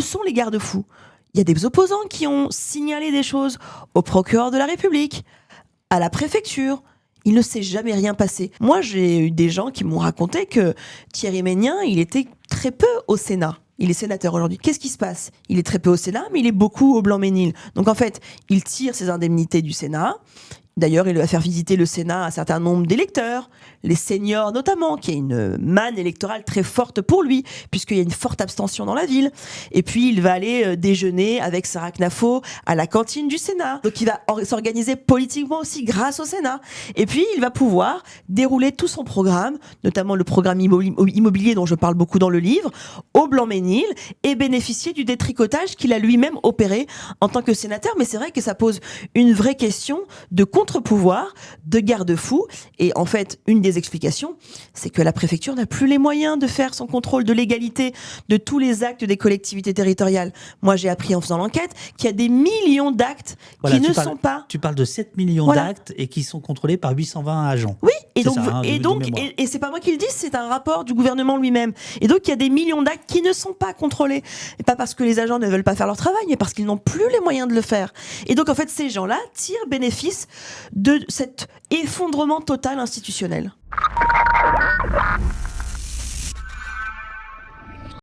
sont les garde-fous? Il y a des opposants qui ont signalé des choses au procureur de la République, à la préfecture. Il ne s'est jamais rien passé. Moi, j'ai eu des gens qui m'ont raconté que Thierry Meignen, il était très peu au Sénat. Il est sénateur aujourd'hui. Qu'est-ce qui se passe? Il est très peu au Sénat, mais il est beaucoup au Blanc-Ménil. Donc en fait, il tire ses indemnités du Sénat. D'ailleurs, il va faire visiter le Sénat à un certain nombre d'électeurs, les seniors notamment, qui a une manne électorale très forte pour lui, puisqu'il y a une forte abstention dans la ville. Et puis, il va aller déjeuner avec Sarah Knafo à la cantine du Sénat. Donc, il va s'organiser politiquement aussi grâce au Sénat. Et puis, il va pouvoir dérouler tout son programme, notamment le programme immobilier dont je parle beaucoup dans le livre, au Blanc-Ménil, et bénéficier du détricotage qu'il a lui-même opéré en tant que sénateur. Mais c'est vrai que ça pose une vraie question de contre-pouvoir, de garde-fou. Et en fait, une des explications, c'est que la préfecture n'a plus les moyens de faire son contrôle de légalité de tous les actes des collectivités territoriales. Moi, j'ai appris en faisant l'enquête qu'il y a des millions d'actes qui ne sont pas... Tu parles de 7 millions d'actes et qui sont contrôlés par 820 agents. Oui, et c'est pas moi qui le dis, c'est un rapport du gouvernement lui-même. Et donc, il y a des millions d'actes qui ne sont pas contrôlés. Et pas parce que les agents ne veulent pas faire leur travail, mais parce qu'ils n'ont plus les moyens de le faire. Et donc, en fait, ces gens-là tirent bénéfice de cet effondrement total institutionnel.